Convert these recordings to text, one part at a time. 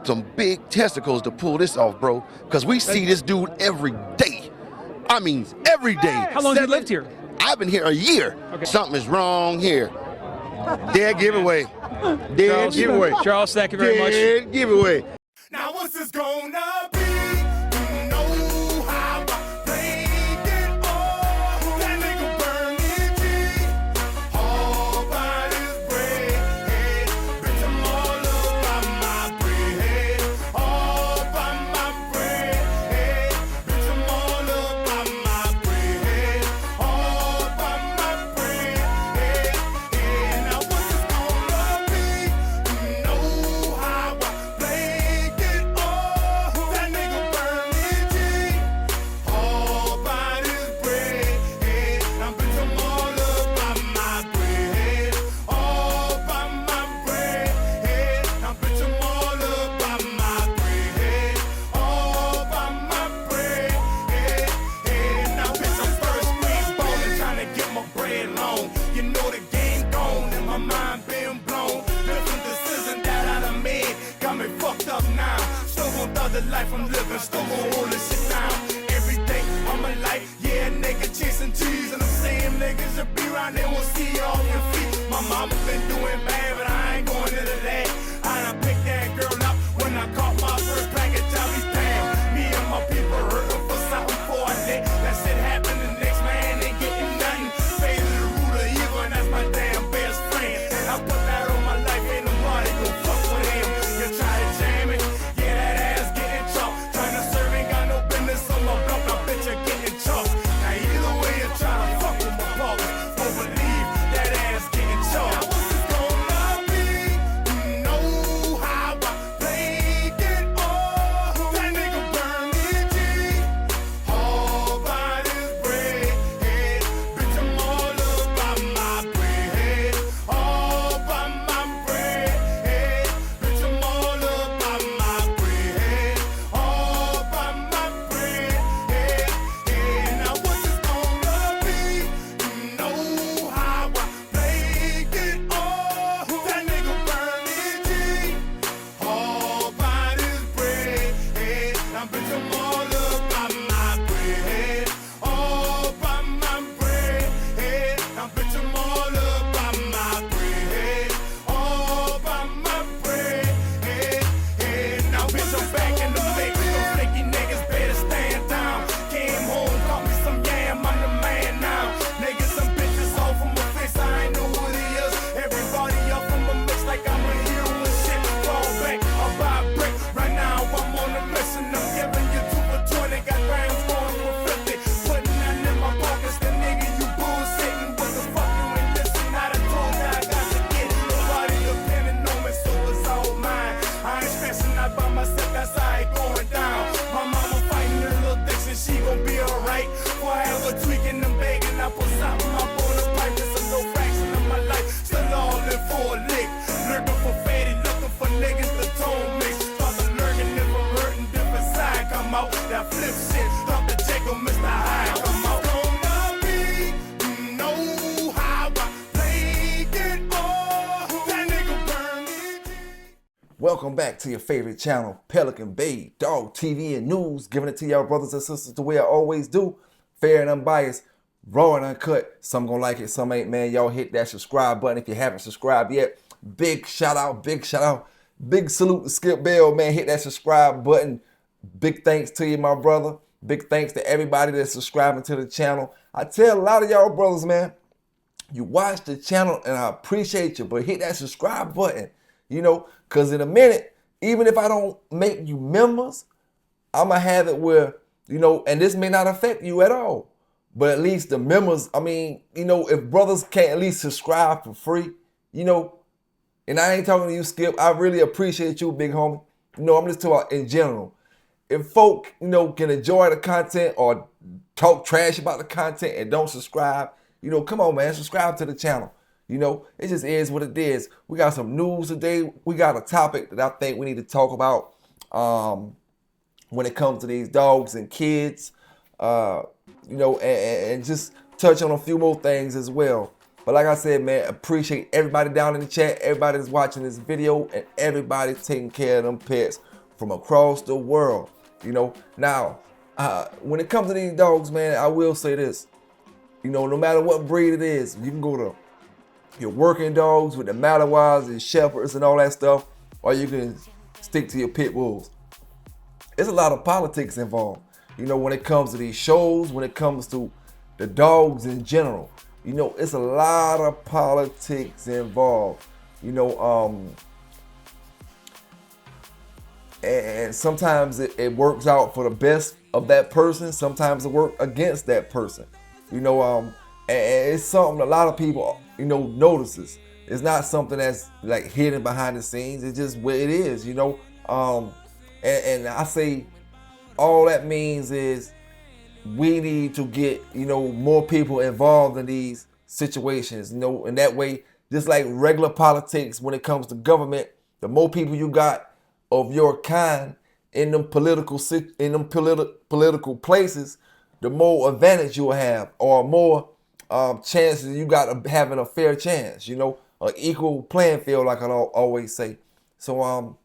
some big testicles to pull this off, bro. Because we see this dude every day. I mean, every day. How long have you lived here? I've been here a year. Okay. Something is wrong here. Dead giveaway. Dead giveaway. Charles, thank you very much. Dead giveaway. Now what's this gonna be? You know how I played it all. That nigga burn it deep. All by his bread. Bitch, I'm all up by my bread. All by my bread. Bitch, I'm all up by my bread. All by my bread. Now what's this gonna be? You know how I played it all. That nigga burn it deep. All by his bread. Now bitch, I'm all up by my bread. All by my bread. Now bitch, I'm all up by my bread. All by my bread. Now bitch, I'm first green ballin', trying to get my bread long. You know the game gone and my mind been blown. Different decisions that I done made got me fucked up now. Still gon' thug the life I'm living, still gon' hold this shit down. Every day of my life, yeah, nigga chasing trees. And the same niggas that be around, they won't see you off your feet. My mama been doing bad, but I ain't going into that. I done picked that girl up when I caught my first package. I be damn. Me and my people hurting for something for a day. That shit happened, the next man ain't getting nothing. Fade to the root of evil, and that's my damn best friend. And I put that on my life, ain't nobody gon' fuck with him. You try to jam it, yeah, that ass getting chopped. Trying to serve, ain't got no business on my block, now bitch, you're getting chopped. Now either way you try to fuck with my partner, don't believe that ass getting chopped. Now what's this gonna be? You know how I played it all. That nigga burn it deep. All by his bread. Bitch, I'm all up by my bread. All by my bread. Bitch, I'm all up by my bread. All by my bread. Now what's this gonna be? You know how I played it all. That nigga burn it deep. All by his bread. Now bitch, I'm all up by my bread. All by my bread. Now bitch, I'm all up by my bread. All by my bread. Now bitch, I'm back in the mix. Those flaky niggas better stand down. Came home, got me some yam, I'm the man now. Niggas, some bitches all from my face, I ain't know who they is. Everybody up from my mix like I'm a hero and shit. Fall back, I'll buy a brick. Right now, I'm on a mission. I'm giving you 2 for 20, got grams going for 50. Putting that in my pockets, the nigga, you bullshitting. What the fuck you ain't listen? I done told you I got to get it. Nobody depending on me, so it's all mine. I ain't stressing out by myself, that's how it going down. My mama fighting her little dicks and she gon' be alright. Before I ever tweaking and begging, I put something up on the pipe. It's a little fraction of my life, still all in for a lick. Lurking for fatty, looking for niggas to tone mix. Start to lurking if I'm hurting, different side come out. That flip shit, stop the Jacob, Mr. High come out. Gonna be, you know how I played it all. That nigga burn it deep. Welcome back to your favorite channel, Pelican Bay, Dog TV and News, giving it to y'all brothers and sisters the way I always do, fair and unbiased, raw and uncut. Some gonna like it, some ain't, man. Y'all hit that subscribe button if you haven't subscribed yet. Big shout out, big salute to Skip Bell, man. Hit that subscribe button. Big thanks to you, my brother. Big thanks to everybody that's subscribing to the channel. I tell a lot of y'all brothers, man, you watch the channel and I appreciate you, but hit that subscribe button, you know, because in a minute, even if I don't make you members, I'm going to have it where, you know, and this may not affect you at all, but at least the members, I mean, you know, if brothers can't at least subscribe for free, you know, and I ain't talking to you, Skip, I really appreciate you, big homie. You know, I'm just talking about in general. If folk, you know, can enjoy the content or talk trash about the content and don't subscribe, you know, come on, man, subscribe to the channel. You know, it just is what it is. We got some news today. We got a topic that I think we need to talk about when it comes to these dogs and kids, you know, and just touch on a few more things as well. But like I said, man, appreciate everybody down in the chat, everybody that's watching this video, and everybody taking care of them pets from across the world. You know, now, when it comes to these dogs, man, I will say this. You know, no matter what breed it is, you can go to your working dogs with the Malinois and Shepherds and all that stuff, or you can stick to your pit bulls. There's a lot of politics involved. You know, when it comes to these shows, when it comes to the dogs in general, you know, it's a lot of politics involved. You know, and sometimes it works out for the best of that person. Sometimes it works against that person. You know, and it's something a lot of people, you know, notices. It's not something that's like hidden behind the scenes. It's just what it is, you know. And I say all that means is we need to get, you know, more people involved in these situations, you know, and that way, just like regular politics, when it comes to government, the more people you got of your kind in them political places, the more advantage you will have, or more chances you got of having a fair chance, you know, an equal playing field, like I always say. So,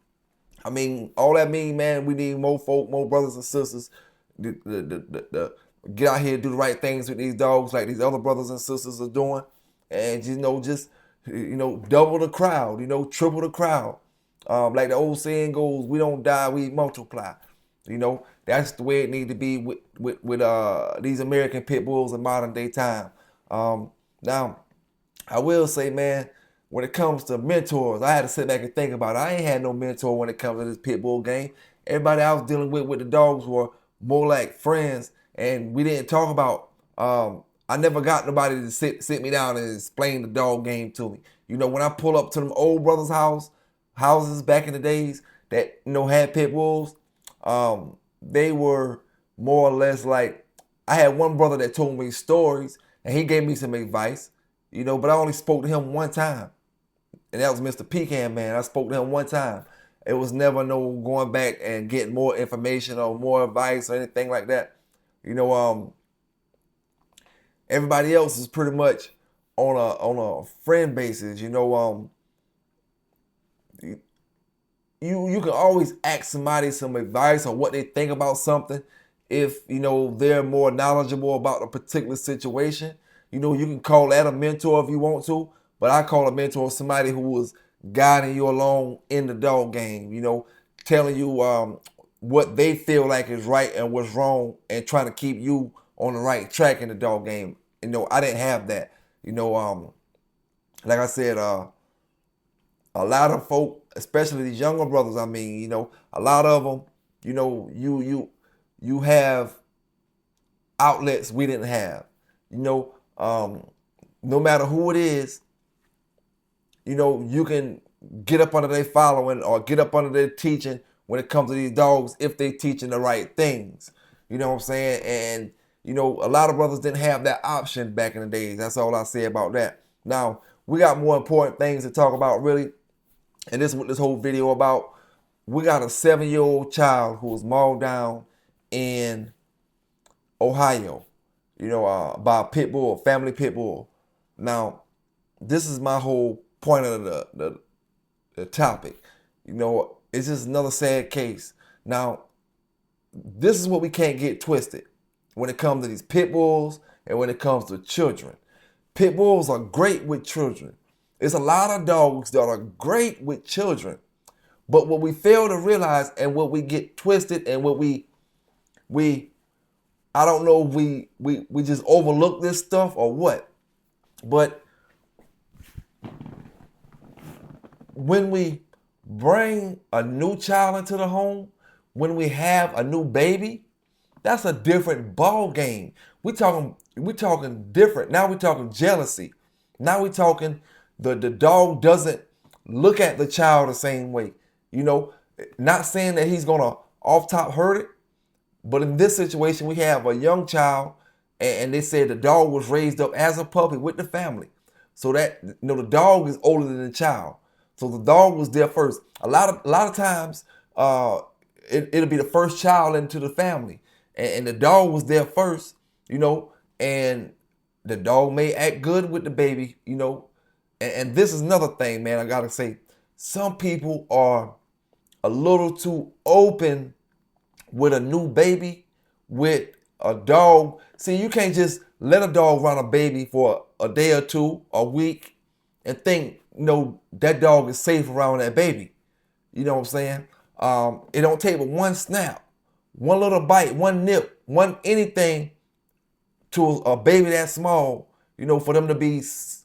I mean, all that mean, man, we need more folk, more brothers and sisters to get out here and do the right things with these dogs like these other brothers and sisters are doing. And, you know, just, you know, double the crowd, you know, triple the crowd. Like the old saying goes, we don't die, we multiply. You know, that's the way it need to be with these American pit bulls in modern day time. Now, I will say, man, when it comes to mentors, I had to sit back and think about it. I ain't had no mentor when it comes to this pit bull game. Everybody I was dealing with the dogs were more like friends, and we didn't talk about. I never got nobody to sit me down and explain the dog game to me. You know, when I pull up to them old brothers' houses back in the days that, you know, had pit bulls, they were more or less like, I had one brother that told me stories and he gave me some advice, you know, but I only spoke to him one time. And that was Mr. Pecan, man. I spoke to him one time. It was never no going back and getting more information or more advice or anything like that. You know, everybody else is pretty much on a friend basis. You know, you can always ask somebody some advice on what they think about something if, you know, they're more knowledgeable about a particular situation. You know, you can call that a mentor if you want to, but I call a mentor somebody who was guiding you along in the dog game, you know, telling you what they feel like is right and what's wrong and trying to keep you on the right track in the dog game. You know, I didn't have that. You know, like I said, a lot of folk, especially these younger brothers, I mean, you know, a lot of them, you know, you have outlets we didn't have. You know, no matter who it is, you know, you can get up under their following or get up under their teaching when it comes to these dogs if they teaching the right things. You know what I'm saying? And, you know, a lot of brothers didn't have that option back in the days. That's all I say about that. Now, we got more important things to talk about, really. And this is what this whole video about. We got a 7-year-old child who was mauled down in Ohio, you know, by a pit bull, a family pit bull. Now, this is my whole point of the topic. You know, it's just another sad case. Now, this is what we can't get twisted when it comes to these pit bulls and when it comes to children. Pit bulls are great with children. There's a lot of dogs that are great with children. But what we fail to realize and what we get twisted and what we I don't know if we just overlook this stuff or what. But when we bring a new child into the home, when we have a new baby, that's a different ball game. We're talking different. Now we're talking jealousy. Now we're talking the dog doesn't look at the child the same way. You know, not saying that he's gonna off top hurt it, but in this situation we have a young child, and they said the dog was raised up as a puppy with the family. So that, you know, the dog is older than the child. So the dog was there first. A lot of times, it'll be the first child into the family, and the dog was there first, you know, and The dog may act good with the baby, you know. And this is another thing, man, I gotta say. Some people are a little too open with a new baby, with a dog. See, you can't just let a dog run a baby for a day or two, a week, and think, you know, that dog is safe around that baby. You know what I'm saying? It don't take but one snap, one little bite, one nip, one anything to a baby that small, you know, for them to be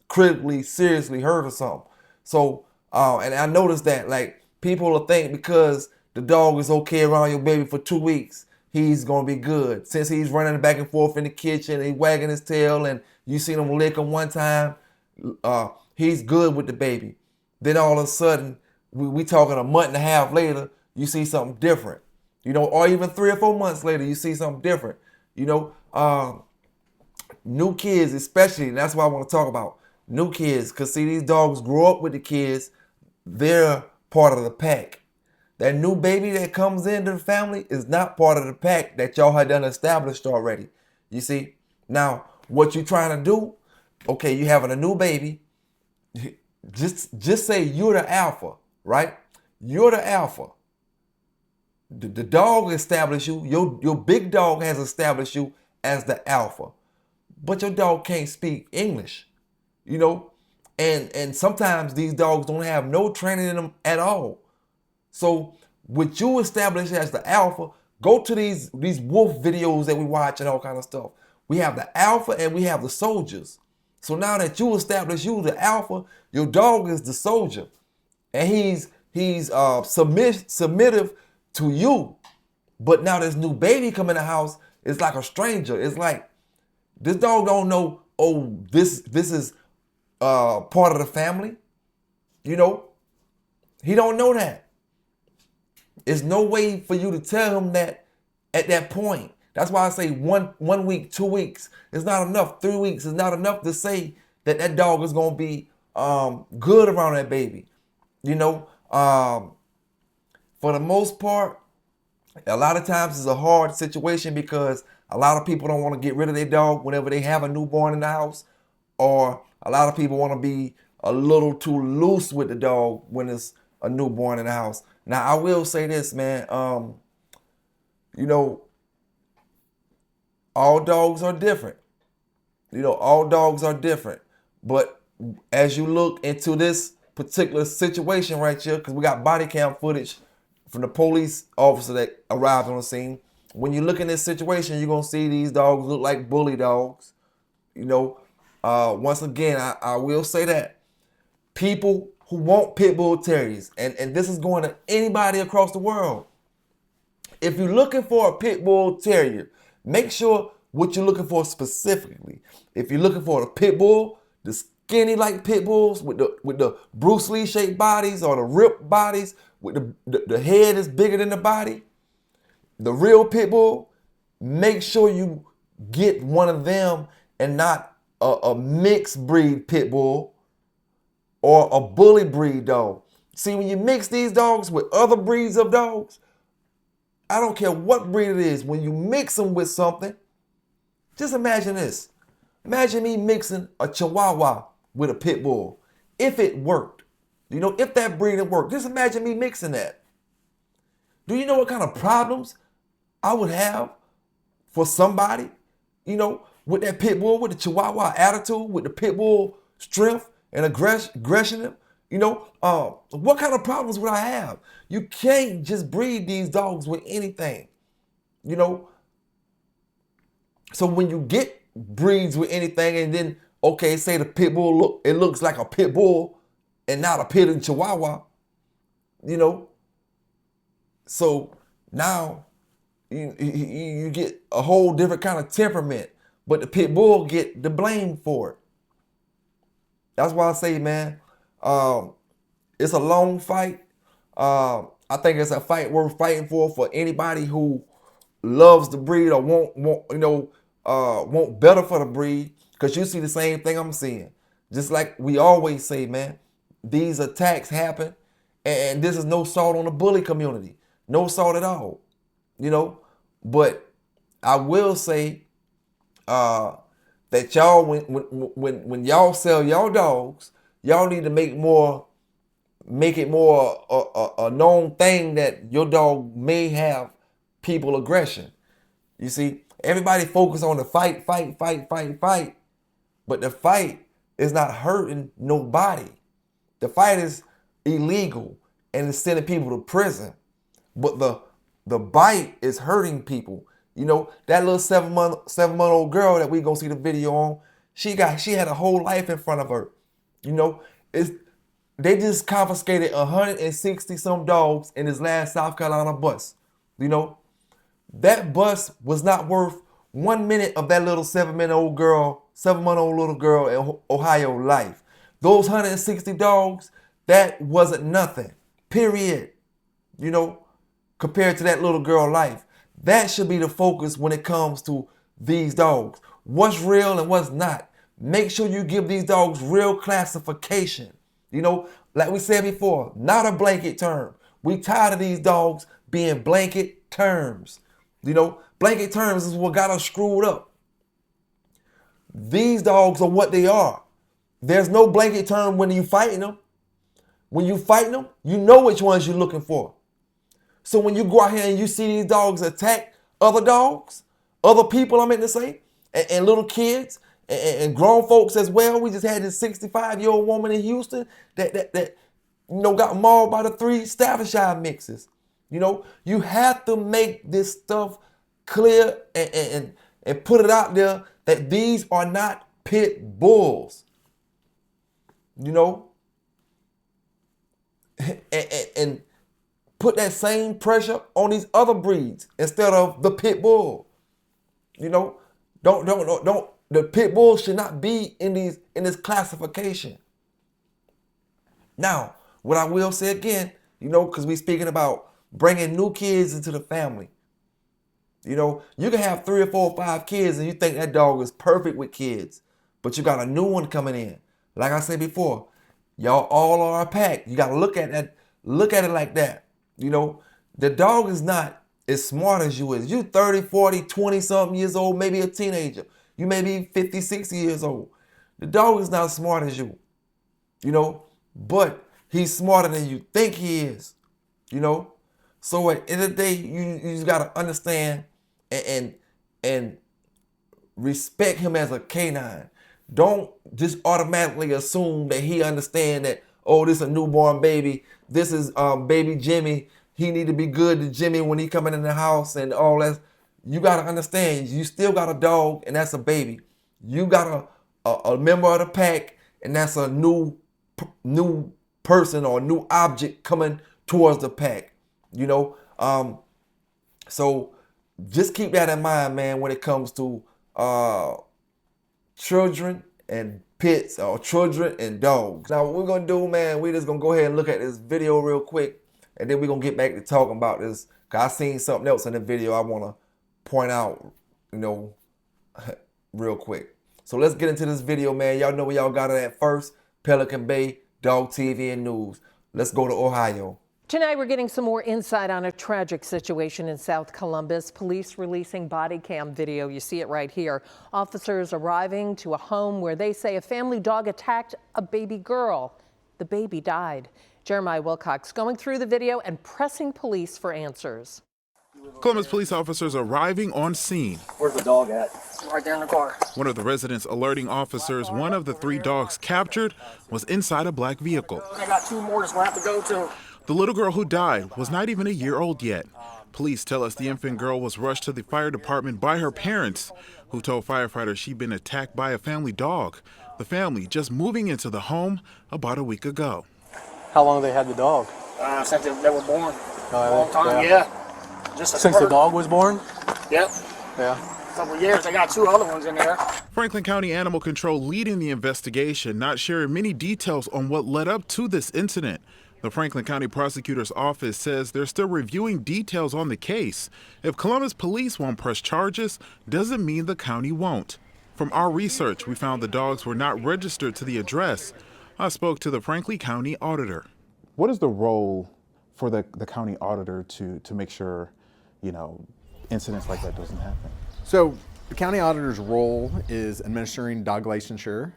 critically, seriously hurt or something. So, and I noticed that, like, people will think because the dog is okay around your baby for 2 weeks, he's gonna be good. Since he's running back and forth in the kitchen, he's wagging his tail, and you seen him lick him one time, he's good with the baby. Then all of a sudden, we talking a month and a half later, you see something different, you know, or even 3 or 4 months later, you see something different, you know. New kids especially, and that's what I want to talk about. New kids, because see, these dogs grow up with the kids. They're part of the pack. That new baby that comes into the family is not part of the pack that y'all had done established already. You see? Now, what you trying to do, okay, you having a new baby. Just say you're the alpha, right? You're the alpha. The dog established you. Your big dog has established you as the alpha. But your dog can't speak English, you know? And sometimes these dogs don't have no training in them at all. So with you established as the alpha, go to these wolf videos that we watch and all kind of stuff. We have the alpha and we have the soldiers. So now that you establish you the alpha, your dog is the soldier. And he's submissive to you. But now this new baby come in the house, it's like a stranger. It's like, this dog don't know, oh, this is part of the family. You know, he don't know that. There's no way for you to tell him that at that point. That's why I say one week, 2 weeks is not enough. 3 weeks is not enough to say that that dog is gonna be good around that baby. You know, for the most part, a lot of times it's a hard situation because a lot of people don't want to get rid of their dog whenever they have a newborn in the house, or a lot of people want to be a little too loose with the dog when it's a newborn in the house. Now, I will say this, man. You know, all dogs are different. You know, all dogs are different. But as you look into this particular situation right here, because we got body cam footage from the police officer that arrived on the scene. When you look in this situation, you're going to see these dogs look like bully dogs. You know, once again, I will say that people who want pit bull terriers, and this is going to anybody across the world. If you're looking for a pit bull terrier, make sure what you're looking for specifically. If you're looking for a pit bull, the skinny like pit bulls with the Bruce Lee shaped bodies or the ripped bodies with the head is bigger than the body, the real pit bull, make sure you get one of them and not a mixed breed pit bull or a bully breed dog. See, when you mix these dogs with other breeds of dogs, I don't care what breed it is, when you mix them with something, just imagine this. Imagine me mixing a Chihuahua with a pit bull. If it worked, you know, if that breed had worked, just imagine me mixing that. Do you know what kind of problems I would have for somebody, you know, with that pit bull, with the Chihuahua attitude, with the pit bull strength and aggression, you know, what kind of problems would I have? You can't just breed these dogs with anything, you know. So when you get breeds with anything and then, okay, say the pit bull, it looks like a pit bull and not a pit and Chihuahua, you know. So now you get a whole different kind of temperament, but the pit bull get the blame for it. That's why I say, man, it's a long fight. I think it's a fight worth fighting for anybody who loves the breed or want better for the breed. Because you see the same thing I'm seeing. Just like we always say, man, these attacks happen, and this is no salt on the bully community. No salt at all, you know. But I will say that that y'all, when y'all sell y'all dogs, y'all need to make it more a known thing that your dog may have people aggression. You see, everybody focus on the fight, but the fight is not hurting nobody. The fight is illegal and it's sending people to prison. But the bite is hurting people. You know, that little 7-month-old girl that we gonna see the video on, she had a whole life in front of her. You know, they just confiscated 160 some dogs in this last South Carolina bus. You know, that bus was not worth 1 minute of that little 7-month-old little girl in Ohio life. Those 160 dogs, that wasn't nothing, period. You know, compared to that little girl life. That should be the focus when it comes to these dogs. What's real and what's not. Make sure you give these dogs real classification. You know, like we said before, not a blanket term. We tired of these dogs being blanket terms. You know, blanket terms is what got us screwed up. These dogs are what they are. There's no blanket term when you fighting them. When you fighting them, you know which ones you're looking for. So when you go out here and you see these dogs attack other dogs, other people, I meant to say, and little kids and grown folks as well. We just had this 65-year-old woman in Houston that you know got mauled by the 3 Staffordshire mixes. You know, you have to make this stuff clear and put it out there that these are not pit bulls. You know, and put that same pressure on these other breeds instead of the pit bull. You know, don't. The pit bull should not be in this classification. Now, what I will say again, you know, because we're speaking about bringing new kids into the family. You know, you can have 3 or 4 or 5 kids and you think that dog is perfect with kids, but you got a new one coming in. Like I said before, y'all all are a pack. You got to look at it like that. You know, the dog is not as smart as you is. You 30, 40, 20 something years old, maybe a teenager. You may be 50, 60 years old. The dog is not as smart as you, you know, but he's smarter than you think he is, you know. So at the end of the day, you just got to understand and respect him as a canine. Don't just automatically assume that he understand that, oh, this is a newborn baby. This is baby Jimmy. He need to be good to Jimmy when he coming in the house and all that. You got to understand, you still got a dog and that's a baby. You got a member of the pack and that's a new person or new object coming towards the pack, you know. So just keep that in mind, man, when it comes to children and pits or children and dogs. Now what we're gonna do, man, we just gonna go ahead and look at this video real quick and then we're gonna get back to talking about this, because I seen something else in the video I wanna point out, you know, real quick. So let's get into this video, man. Y'all know where y'all got it at first. Pelican Bay, Dog TV and News. Let's go to Ohio. Tonight, we're getting some more insight on a tragic situation in South Columbus. Police releasing body cam video. You see it right here. Officers arriving to a home where they say a family dog attacked a baby girl. The baby died. Jeremiah Wilcox going through the video and pressing police for answers. Columbus police officers arriving on scene. Where's the dog at? Right there in the car. One of the residents alerting officers one of the 3 dogs captured was inside a black vehicle. I got 2 more that's gonna have to go to. The little girl who died was not even a year old yet. Police tell us the infant girl was rushed to the fire department by her parents, who told firefighters she'd been attacked by a family dog. The family just moving into the home about a week ago. How long have they had the dog? Since they were born. Long time, yeah. Just Since the dog was born? Yep. Yeah. A couple of years. They got 2 other ones in there. Franklin County Animal Control leading the investigation, not sharing many details on what led up to this incident. The Franklin County Prosecutor's Office says they're still reviewing details on the case. If Columbus police won't press charges, doesn't mean the county won't. From our research, we found the dogs were not registered to the address. I spoke to the Franklin County Auditor. What is the role for the county auditor to make sure, you know, incidents like that doesn't happen? So The county auditor's role is administering dog licensure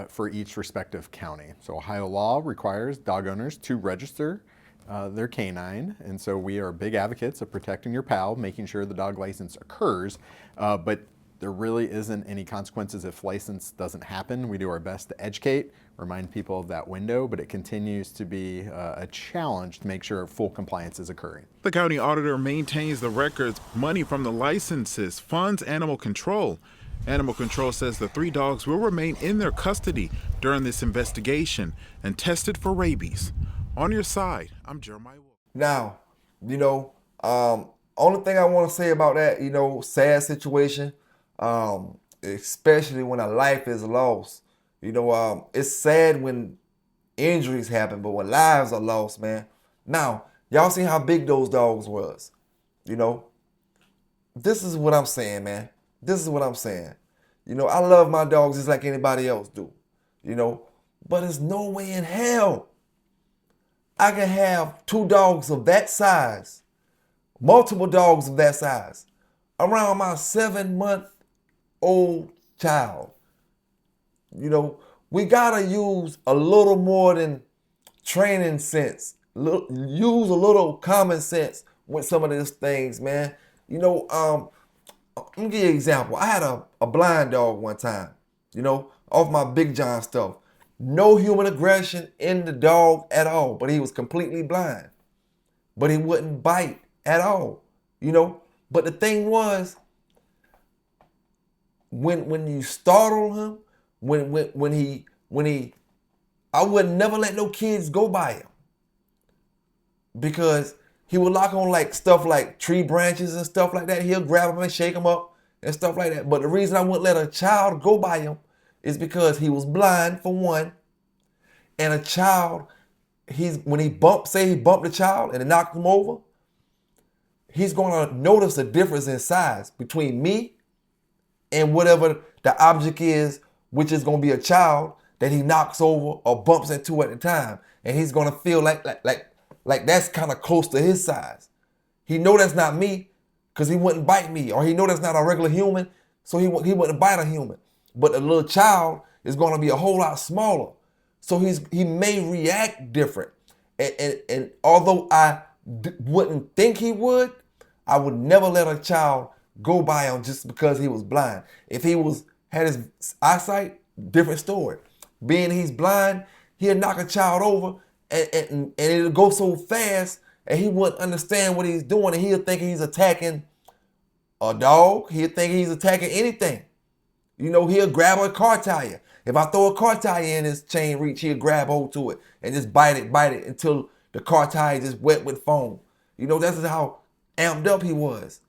for each respective county. So Ohio law requires dog owners to register their canine, and so we are big advocates of protecting your pal, making sure the dog license occurs, but there really isn't any consequences if license doesn't happen. We do our best to educate, remind people of that window, but it continues to be a challenge to make sure full compliance is occurring. The county auditor maintains the records, money from the licenses, funds animal control. Animal control says the 3 dogs will remain in their custody during this investigation and tested for rabies. On your side, I'm Jeremiah. Now, only thing I want to say about that, sad situation, especially when a life is lost. It's sad when injuries happen, but when lives are lost, man. Now, y'all see how big those dogs was. This is what I'm saying, man. This is what I'm saying. I love my dogs just like anybody else do. But there's no way in hell I can have 2 dogs of that size, multiple dogs of that size, around my 7-month-old child. We gotta use a little more than training sense. Use a little common sense with some of these things, man. Let me give you an example. I had a blind dog one time, off my Big John stuff. No human aggression in the dog at all, but he was completely blind. But he wouldn't bite at all, But the thing was, when you startle him, when he, I would never let no kids go by him, because he would lock on like stuff like tree branches and stuff like that. He'll grab them and shake them up and stuff like that. But the reason I wouldn't let a child go by him is because he was blind, for one, and a child, when he bumped the child and it knocked him over, he's gonna notice a difference in size between me and whatever the object is, which is gonna be a child that he knocks over or bumps into at the time, and he's gonna feel like that's kind of close to his size. He know that's not me, because he wouldn't bite me, or he know that's not a regular human, so he wouldn't bite a human. But a little child is going to be a whole lot smaller, so he may react different. And although I wouldn't think he would, I would never let a child go by him just because he was blind. If he had his eyesight, different story. Being he's blind, he'll knock a child over, and it'll go so fast, and he wouldn't understand what he's doing, and he'll think he's attacking a dog. He'll think he's attacking anything. He'll grab a car tire. If I throw a car tire in his chain reach, he'll grab hold to it and just bite it until the car tire is just wet with foam. That's how amped up he was.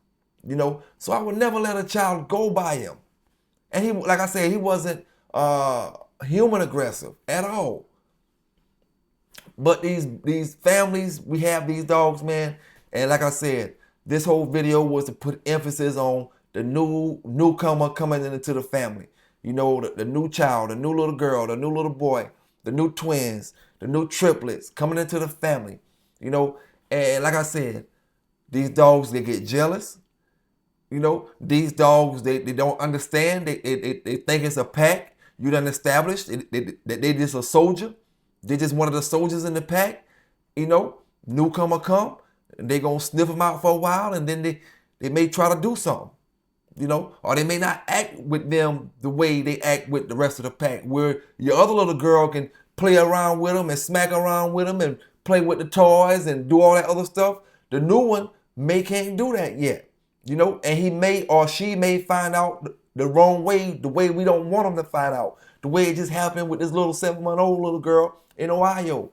So I would never let a child go by him. And he, like I said, he wasn't human aggressive at all. But these families, we have these dogs, man. And like I said, this whole video was to put emphasis on the newcomer coming into the family. The new child, the new little girl, the new little boy, the new twins, the new triplets coming into the family. And like I said, these dogs, they get jealous. These dogs, they don't understand. They think it's a pack. You done established that they just a soldier. They just one of the soldiers in the pack. Newcomer come, and they gonna sniff them out for a while, and then they may try to do something. Or they may not act with them the way they act with the rest of the pack, where your other little girl can play around with them and smack around with them and play with the toys and do all that other stuff. The new one can't do that yet, and he may or she may find out the wrong way, the way we don't want them to find out, the way it just happened with this little 7-month-old little girl in Ohio.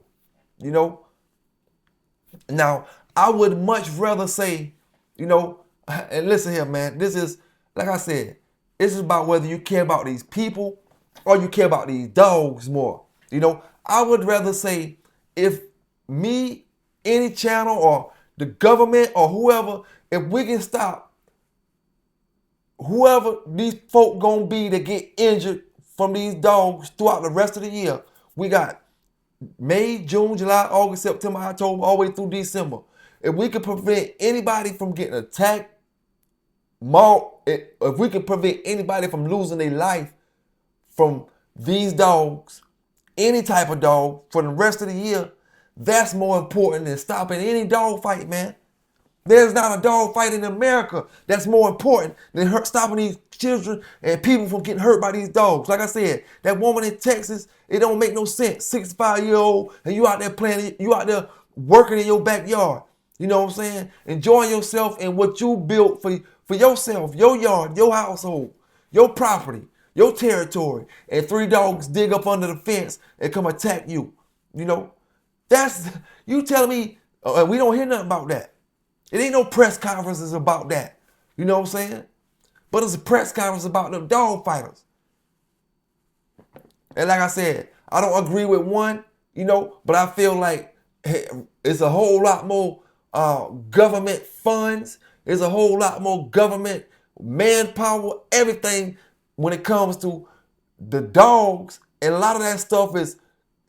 Now, I would much rather say, and listen here, man, this is, like I said, this is about whether you care about these people or you care about these dogs more. I would rather say, if me, any channel, or the government, or whoever, if we can stop whoever these folk gonna be that get injured from these dogs throughout the rest of the year. We got May, June, July, August, September, October, all the way through December. If we could prevent anybody from getting attacked if we can prevent anybody from losing their life from these dogs, any type of dog, for the rest of the year, that's more important than stopping any dog fight, man. There's not a dog fight in America that's more important than stopping these children and people from getting hurt by these dogs. Like I said, that woman in Texas, it don't make no sense. 65-year-old, and you out there playing, you out there working in your backyard. You know what I'm saying? Enjoying yourself and what you built for yourself, your yard, your household, your property, your territory. And 3 dogs dig up under the fence and come attack you. You know? That's, you telling me, we don't hear nothing about that. It ain't no press conferences about that. You know what I'm saying? But it's a press conference about them dog fighters. And like I said, I don't agree with one, you know, but I feel like it's a whole lot more government funds. There's a whole lot more government manpower, everything when it comes to the dogs. And a lot of that stuff is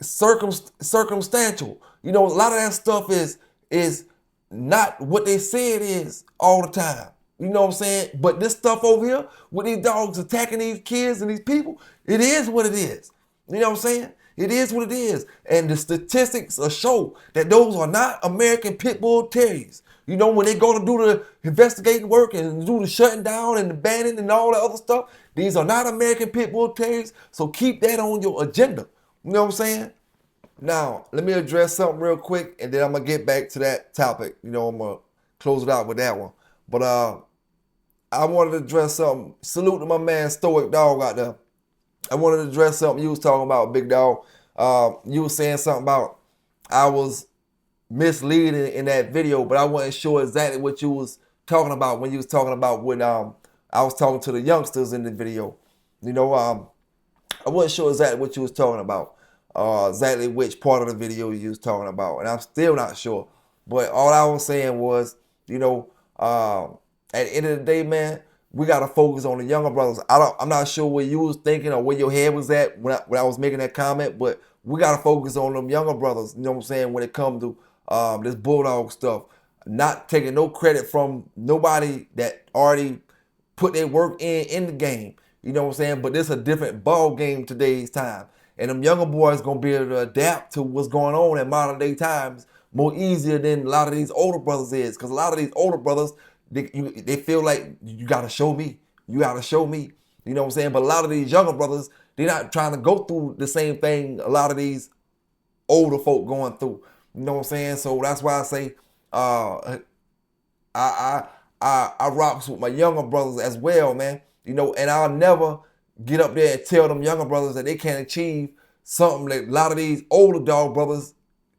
circumstantial. You know, a lot of that stuff is not what they say it is all the time. You know what I'm saying? But this stuff over here, with these dogs attacking these kids and these people, it is what it is. You know what I'm saying? It is what it is. And the statistics show that those are not American pit bull terriers. You know, when they go to do the investigating work and do the shutting down and the banning and all that other stuff, these are not American pit bull terriers. So keep that on your agenda. You know what I'm saying? Now, let me address something real quick, and then I'm going to get back to that topic. You know, I'm going to close it out with that one. But I wanted to address something. Salute to my man Stoic Dog out there. I wanted to address something you was talking about, Big Dog. You was saying something about I was misleading in that video, but I wasn't sure exactly what you was talking about when you was talking about when I was talking to the youngsters in the video. You know, I wasn't sure exactly what you was talking about. Exactly which part of the video you was talking about, and I'm still not sure. But all I was saying was, you know, at the end of the day, man, we gotta focus on the younger brothers. I'm not sure what you was thinking or where your head was at when I was making that comment, but we gotta focus on them younger brothers. You know what I'm saying? When it comes to this bulldog stuff, not taking no credit from nobody that already put their work in the game. You know what I'm saying? But this a different ball game today's time. And them younger boys gonna be able to adapt to what's going on in modern day times more easier than a lot of these older brothers is. Because a lot of these older brothers, they feel like you gotta show me. You gotta show me. You know what I'm saying? But a lot of these younger brothers, they're not trying to go through the same thing a lot of these older folk going through. You know what I'm saying? So that's why I say I rocks with my younger brothers as well, man. You know, and I'll never get up there and tell them younger brothers that they can't achieve something that a lot of these older dog brothers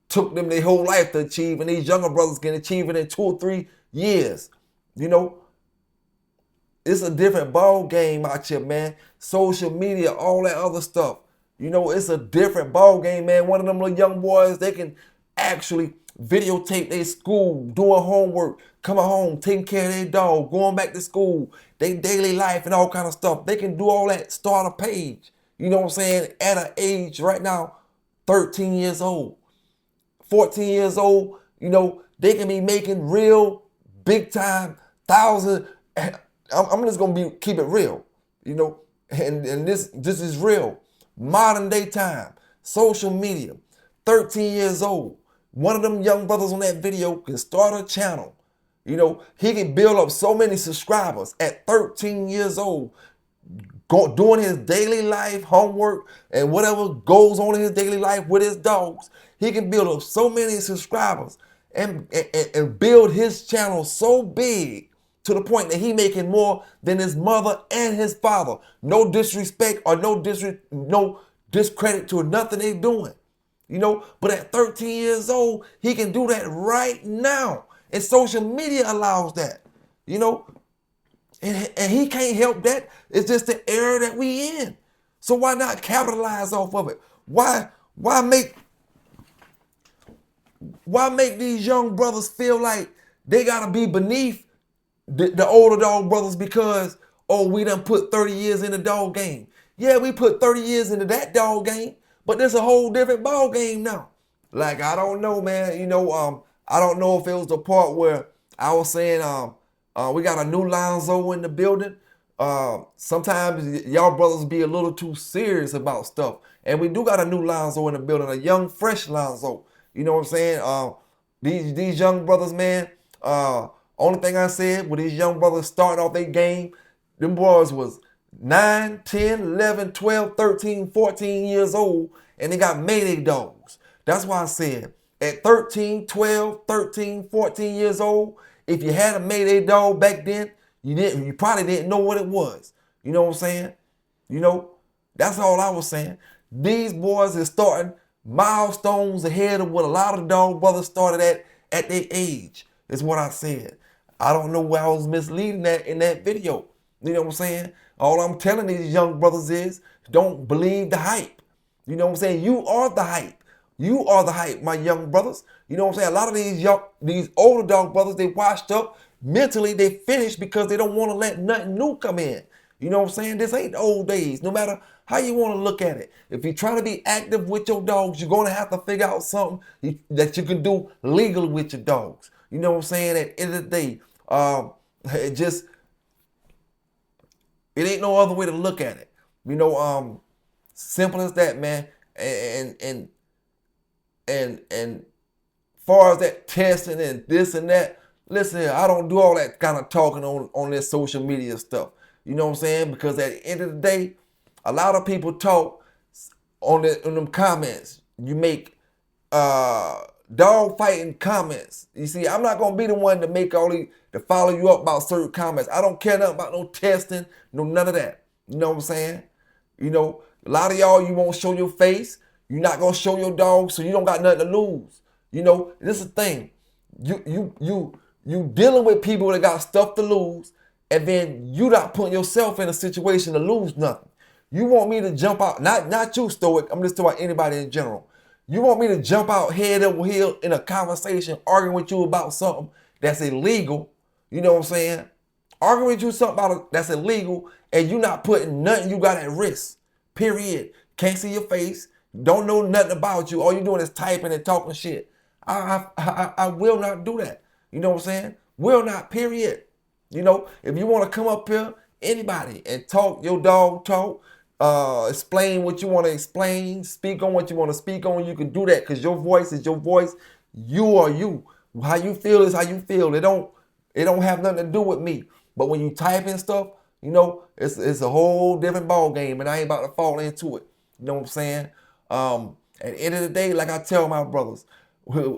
took them their whole life to achieve, and these younger brothers can achieve it in 2 or 3 years. You know, it's a different ball game out here, man. Social media, all that other stuff. You know, it's a different ball game, man. One of them little young boys, they can actually videotape their school, doing homework, coming home, taking care of their dog, going back to school, their daily life and all kind of stuff. They can do all that, start a page. You know what I'm saying? At an age right now, 13 years old, 14 years old, you know, they can be making real big time thousand. I'm just gonna keep it real, you know, and this is real. Modern day time, social media, 13 years old. One of them young brothers on that video can start a channel. You know, he can build up so many subscribers at 13 years old, doing his daily life, homework, and whatever goes on in his daily life with his dogs. He can build up so many subscribers and build his channel so big to the point that he making more than his mother and his father. No disrespect or no discredit to nothing they doing. You know, but at 13 years old, he can do that right now. And social media allows that, you know. And he can't help that. It's just the era that we in. So why not capitalize off of it? Why make these young brothers feel like they gotta be beneath the older dog brothers because, oh, we done put 30 years in the dog game. Yeah, we put 30 years into that dog game, but there's a whole different ball game now. Like, I don't know, man. You know, I don't know if it was the part where I was saying We got a new Lonzo in the building. Sometimes y'all brothers be a little too serious about stuff. And we do got a new Lonzo in the building, a young, fresh Lonzo. You know what I'm saying? These young brothers, man, only thing I said, when these young brothers starting off their game, them boys was 9, 10, 11, 12, 13, 14 years old, and they got Mayday dogs. That's why I said, at 13, 12, 13, 14 years old, if you had a Mayday dog back then, you probably didn't know what it was. You know what I'm saying? You know, that's all I was saying. These boys are starting milestones ahead of what a lot of dog brothers started at their age, is what I said. I don't know where I was misleading that in that video. You know what I'm saying? All I'm telling these young brothers is, don't believe the hype. You know what I'm saying? You are the hype. You are the hype, my young brothers. You know what I'm saying? A lot of these older dog brothers, they washed up. Mentally, they finished because they don't want to let nothing new come in. You know what I'm saying? This ain't the old days, no matter how you want to look at it. If you're trying to be active with your dogs, you're going to have to figure out something that you can do legally with your dogs. You know what I'm saying? At the end of the day, it ain't no other way to look at it. You know, simple as that, man. And far as that testing and this and that, listen here, I don't do all that kind of talking on this social media stuff. You know what I'm saying? Because at the end of the day, a lot of people talk on them comments. You make dog fighting comments. You see, I'm not gonna be the one to make to follow you up about certain comments. I don't care nothing about no testing, none of that. You know what I'm saying? You know, a lot of y'all, you won't show your face. You're not gonna show your dog, so you don't got nothing to lose. You know, this is the thing. You dealing with people that got stuff to lose, and then you not putting yourself in a situation to lose nothing. You want me to jump out, not you, Stoic, I'm just talking about anybody in general. You want me to jump out head over heel in a conversation, arguing with you about something that's illegal, you know what I'm saying? Arguing with you something about that's illegal, and you not putting nothing you got at risk, period. Can't see your face, don't know nothing about you. All you doing is typing and talking shit. I will not do that. You know what I'm saying? Will not, period. You know, if you want to come up here, anybody, and talk your dog talk, explain what you want to explain, speak on what you want to speak on, you can do that because your voice is your voice. You are you. How you feel is how you feel. It don't have nothing to do with me. But when you type in stuff, you know, it's a whole different ball game, and I ain't about to fall into it. You know what I'm saying? At the end of the day, like I tell my brothers,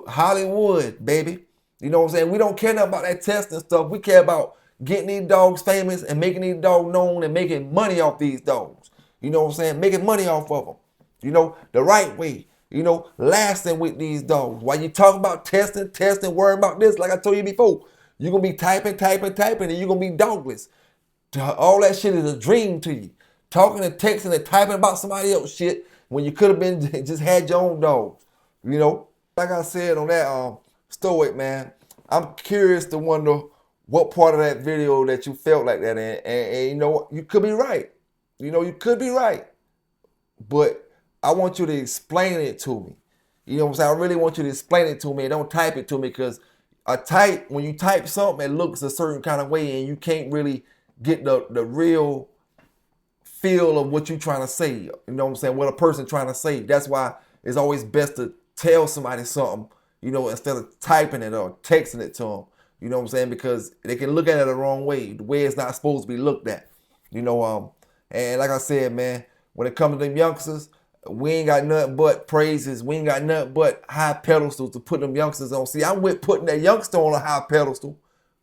Hollywood, baby. You know what I'm saying? We don't care nothing about that testing stuff. We care about getting these dogs famous and making these dogs known and making money off these dogs. You know what I'm saying? Making money off of them. You know, the right way. You know, lasting with these dogs. While you talk about testing, worrying about this, like I told you before, you're going to be typing, and you're going to be dogless. All that shit is a dream to you. Talking and texting and typing about somebody else shit when you could have been just had your own dogs. You know, like I said on that Stoic, man, I'm curious to wonder what part of that video that you felt like that in. And you know, you could be right. You know, you could be right. But I want you to explain it to me. You know what I'm saying? I really want you to explain it to me. Don't type it to me, because when you type something, it looks a certain kind of way and you can't really get the real feel of what you're trying to say. You know what I'm saying? What a person trying to say. That's why it's always best to tell somebody something, you know, instead of typing it or texting it to them. You know what I'm saying? Because they can look at it the wrong way, the way it's not supposed to be looked at. You know, and like I said, man, when it comes to them youngsters, we ain't got nothing but praises. We ain't got nothing but high pedestals to put them youngsters on. See, I'm with putting that youngster on a high pedestal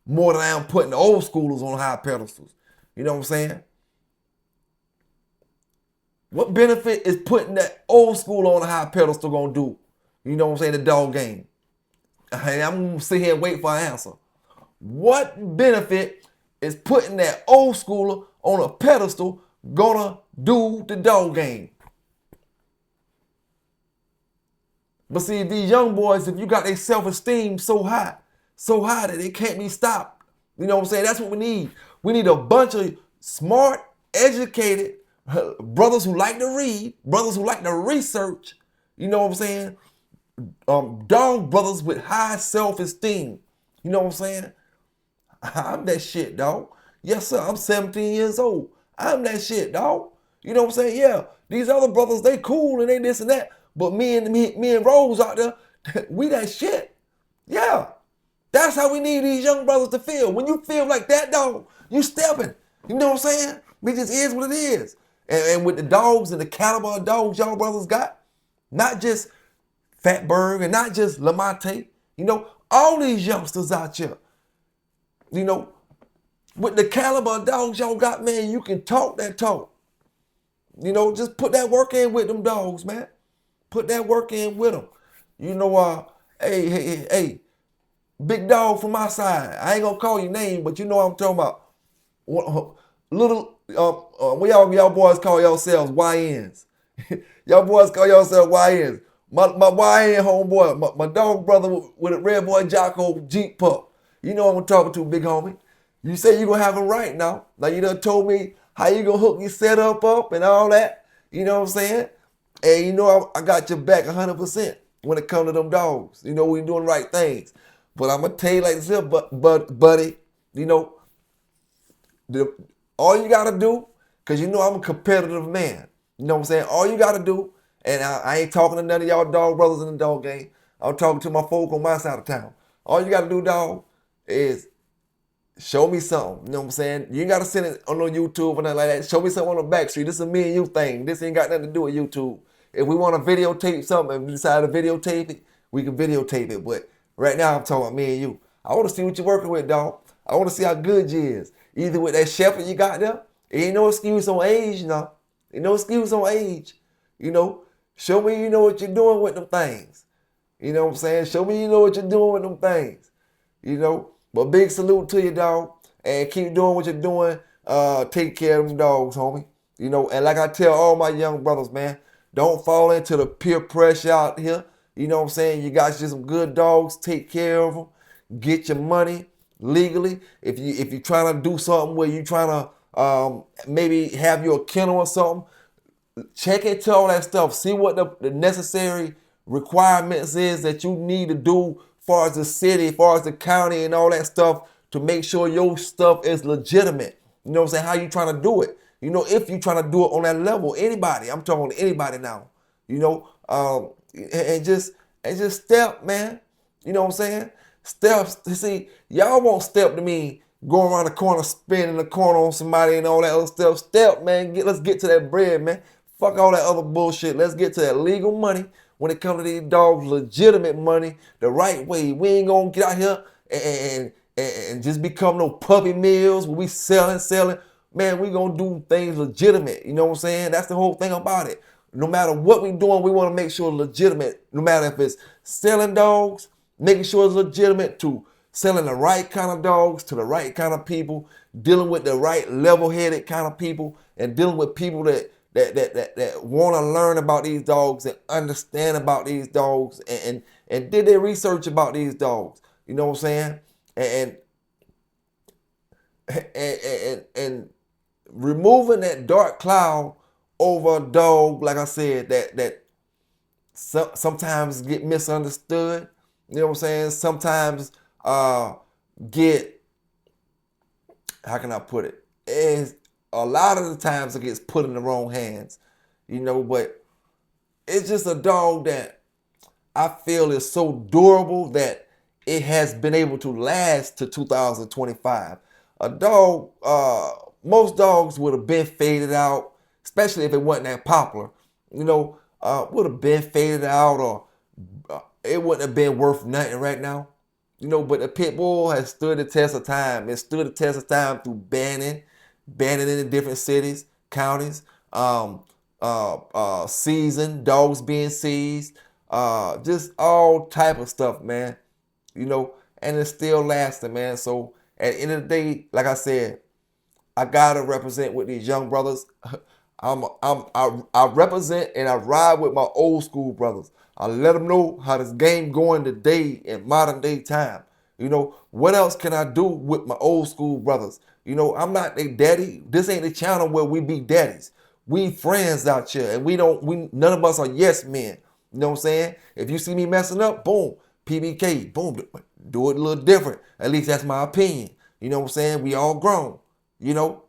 more than I am putting the old schoolers on high pedestals. You know what I'm saying? What benefit is putting that old school on a high pedestal gonna do? You know what I'm saying? The dog game. And I'm gonna sit here and wait for an answer. What benefit is putting that old schooler on a pedestal gonna do the dog game? But see, these young boys, if you got their self-esteem so high that it can't be stopped. You know what I'm saying? That's what we need. We need a bunch of smart, educated brothers who like to read, brothers who like to research, you know what I'm saying? Dog brothers with high self-esteem. You know what I'm saying? I'm that shit, dog. Yes, sir, I'm 17 years old. I'm that shit, dog. You know what I'm saying? Yeah, these other brothers, they cool and they this and that. But me and Rose out there, we that shit. Yeah. That's how we need these young brothers to feel. When you feel like that, dog, you stepping. You know what I'm saying? It just is what it is. And with the dogs and the caliber of dogs y'all brothers got, not just Fatberg and not just Lamonte, you know, all these youngsters out here, you know, with the caliber of dogs y'all got, man, you can talk that talk. You know, just put that work in with them dogs, man. Put that work in with them. You know, hey, big dog from my side. I ain't gonna call your name, but you know what I'm talking about. Little, what y'all boys call yourselves YNs. Y'all boys call yourselves YNs. My YN homeboy, my dog brother with a red boy Jocko Jeep pup. You know what I'm talking to, big homie. You say you gonna have him right now. Now you done told me how you gonna hook your setup up and all that. You know what I'm saying? And you know I got your back 100% when it comes to them dogs. You know we doing right things. But I'm gonna tell you like this here, buddy, you know, all you gotta do, cause you know I'm a competitive man. You know what I'm saying? All you gotta do, and I ain't talking to none of y'all dog brothers in the dog game. I'm talking to my folk on my side of town. All you gotta do, dog, is show me something. You know what I'm saying? You ain't gotta send it on no YouTube or nothing like that. Show me something on the back street. This is a me and you thing. This ain't got nothing to do with YouTube. If we want to videotape something and we decide to videotape it, we can videotape it. But right now I'm talking about me and you. I want to see what you're working with, dog. I want to see how good you is. Either with that shepherd you got there, it ain't no excuse on age now. Ain't no excuse on age. You know, show me you know what you're doing with them things. You know what I'm saying? Show me you know what you're doing with them things. You know, but big salute to you, dog. And keep doing what you're doing. Take care of them dogs, homie. You know, and like I tell all my young brothers, man, don't fall into the peer pressure out here. You know what I'm saying? You got just some good dogs. Take care of them. Get your money legally. If you're trying to do something where you're trying to maybe have your kennel or something, check into all that stuff. See what the necessary requirements is that you need to do as far as the city, as far as the county and all that stuff to make sure your stuff is legitimate. You know what I'm saying? How you trying to do it? You know, if you trying to do it on that level, anybody. I'm talking to anybody now. You know, and just step, man. You know what I'm saying? Steps. See, y'all won't step to me going around the corner, spinning the corner on somebody and all that other stuff. Step, man. Let's get to that bread, man. Fuck all that other bullshit. Let's get to that legal money when it comes to these dogs, legitimate money, the right way. We ain't gonna get out here and just become no puppy mills where we selling. Man, we gonna do things legitimate. You know what I'm saying? That's the whole thing about it. No matter what we doing, we want to make sure it's legitimate. No matter if it's selling dogs, making sure it's legitimate, to selling the right kind of dogs to the right kind of people, dealing with the right level-headed kind of people, and dealing with people that want to learn about these dogs and understand about these dogs and did their research about these dogs. You know what I'm saying? And removing that dark cloud over a dog, like I said, that sometimes get misunderstood. You know what I'm saying? Sometimes get, how can I put it? Is a lot of the times it gets put in the wrong hands, you know, but it's just a dog that I feel is so durable that it has been able to last to 2025. A dog, most dogs would have been faded out, especially if it wasn't that popular, you know, would have been faded out, or it wouldn't have been worth nothing right now. You know, but the pit bull has stood the test of time. It stood the test of time through banning in the different cities, counties, seizing, dogs being seized, just all type of stuff, man. You know, and it's still lasting, man. So at the end of the day, like I said, I gotta represent with these young brothers. I represent and I ride with my old school brothers. I let them know how this game going today in modern day time. You know, what else can I do with my old school brothers? You know, I'm not their daddy. This ain't the channel where we be daddies. We friends out here, and none of us are yes men. You know what I'm saying? If you see me messing up, boom, PBK, boom, do it a little different. At least that's my opinion. You know what I'm saying? We all grown, you know.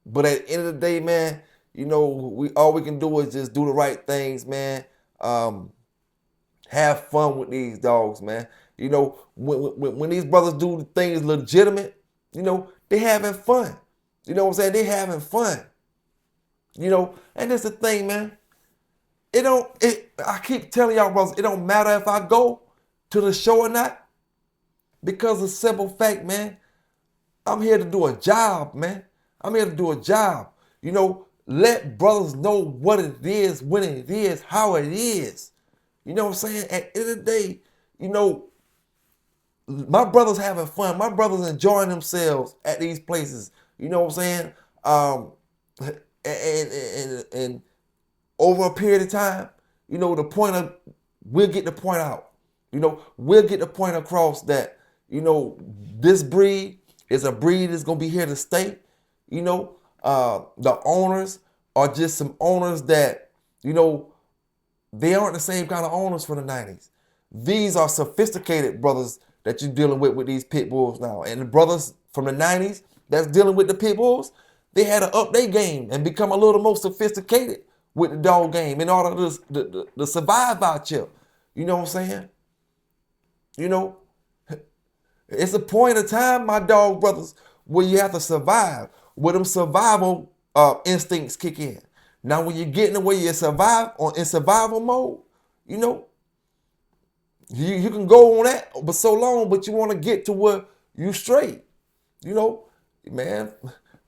But at the end of the day, man, you know, all we can do is just do the right things, man. Have fun with these dogs, man. You know, when these brothers do the things legitimate, you know, they having fun. You know what I'm saying? They having fun. You know, and that's the thing, man. I keep telling y'all, brothers, it don't matter if I go to the show or not. Because of the simple fact, man, I'm here to do a job, man. I'm here to do a job. You know, let brothers know what it is, when it is, how it is. You know what I'm saying? At the end of the day, you know, my brothers having fun. My brothers enjoying themselves at these places. You know what I'm saying? And over a period of time, you know, we'll get the point out. You know, we'll get the point across that, you know, this breed is a breed that's going to be here to stay. You know, the owners are just some owners that, you know, they aren't the same kind of owners from the 90s. These are sophisticated brothers that you're dealing with these pit bulls now. And the brothers from the 90s that's dealing with the pit bulls, they had to up their game and become a little more sophisticated with the dog game in order to survive out here. You know what I'm saying? You know, it's a point of time, my dog brothers, where you have to survive, where them survival instincts kick in. Now, when you're getting away, in survival mode, you know, you can go on that for so long, but you want to get to where you straight. You know, man,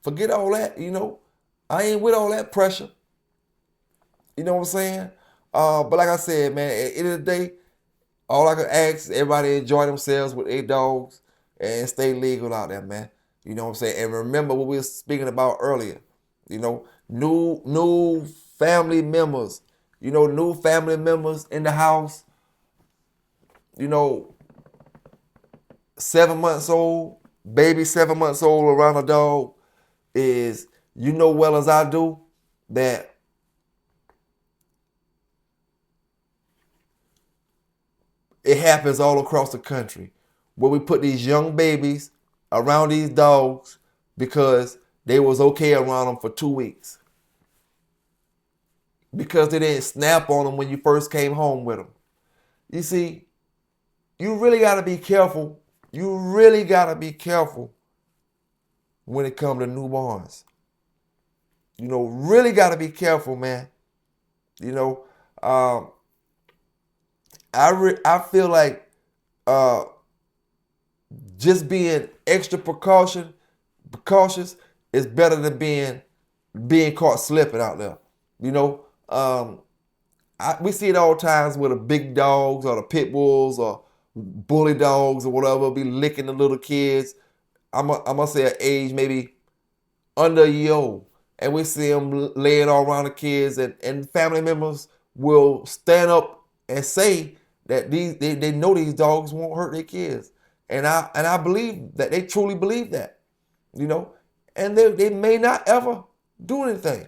forget all that, you know. I ain't with all that pressure. You know what I'm saying? But like I said, man, at the end of the day, all I can ask is everybody enjoy themselves with their dogs and stay legal out there, man. You know what I'm saying? And remember what we were speaking about earlier. You know, new family members. You know, new family members in the house. You know, 7 months old, baby 7 months old around a dog is, you know well as I do, that it happens all across the country where we put these young babies around these dogs because they was okay around them for 2 weeks. Because they didn't snap on them when you first came home with them. You see, you really got to be careful. You really got to be careful when it comes to newborns. You know, really got to be careful, man. You know, I feel like just being extra cautious is better than being caught slipping out there. You know, we see it all times with the big dogs or the pit bulls or bully dogs or whatever be licking the little kids. I'm gonna say an age maybe under a year old, and we see them laying all around the kids, and family members will stand up and say that they know these dogs won't hurt their kids, and I believe that they truly believe that, you know, and they may not ever do anything.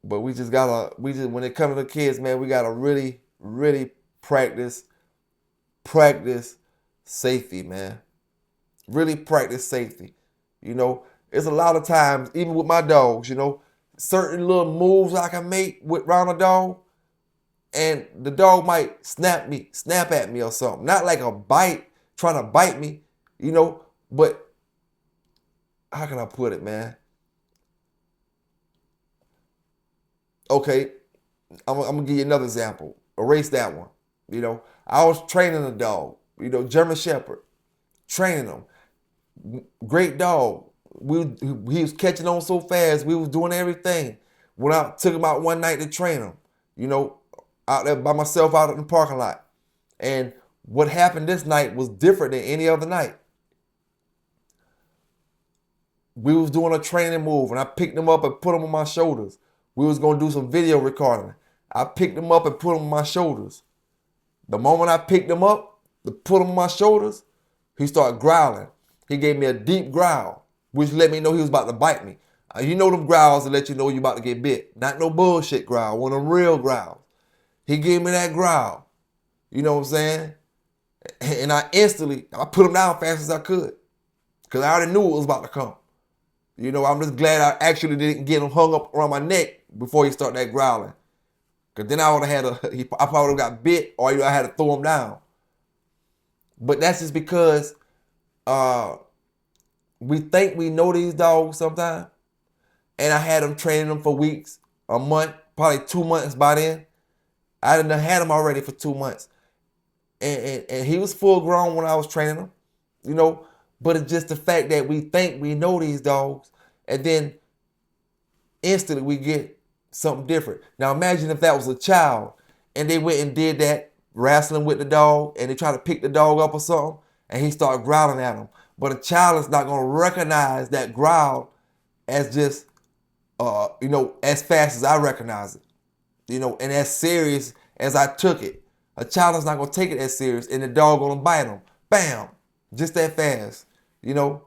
But when it comes to the kids, man, we gotta really practice safety, man. Really practice safety. You know, it's a lot of times, even with my dogs, you know, certain little moves I can make around a dog, and the dog might snap at me or something. Not like a bite, trying to bite me, you know, but how can I put it, man? Okay, I'm gonna give you another example. Erase that one. You know, I was training a dog, you know, German Shepherd, training him. Great dog. He was catching on so fast. We was doing everything. When I took him out one night to train him, you know, out there by myself out in the parking lot. And what happened this night was different than any other night. We was doing a training move, and I picked him up and put him on my shoulders. We was gonna do some video recording. I picked him up and put him on my shoulders. The moment I picked him up to put him on my shoulders, he started growling. He gave me a deep growl, which let me know he was about to bite me. You know them growls that let you know you're about to get bit. Not no bullshit growl, one of them real growls. He gave me that growl. You know what I'm saying? And I put him down fast as I could. Because I already knew it was about to come. You know, I'm just glad I actually didn't get him hung up around my neck before he started that growling. Because then I would have I probably would have got bit, or I had to throw him down. But that's just because we think we know these dogs sometimes. And I had them training them for weeks, a month, probably 2 months by then. I had him already for 2 months. And he was full grown when I was training him, you know. But it's just the fact that we think we know these dogs, and then instantly we get something different. Now imagine if that was a child, and they went and did that, wrestling with the dog, and they try to pick the dog up or something, and he started growling at them. But a child is not going to recognize that growl as just, you know, as fast as I recognize it, you know, and as serious as I took it. A child is not going to take it as serious, and the dog going to bite him. Bam! Just that fast, you know.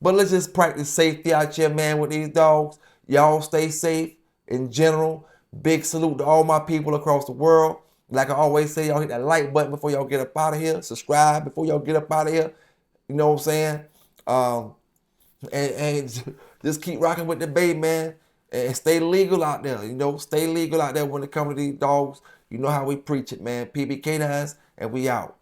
But let's just practice safety out here, man, with these dogs. Y'all stay safe in general. Big salute to all my people across the world. Like I always say, y'all hit that like button before y'all get up out of here. Subscribe before y'all get up out of here. You know what I'm saying? And just keep rocking with the baby, man. And stay legal out there, you know. Stay legal out there when it comes to these dogs. You know how we preach it, man. PB K9s, and we out.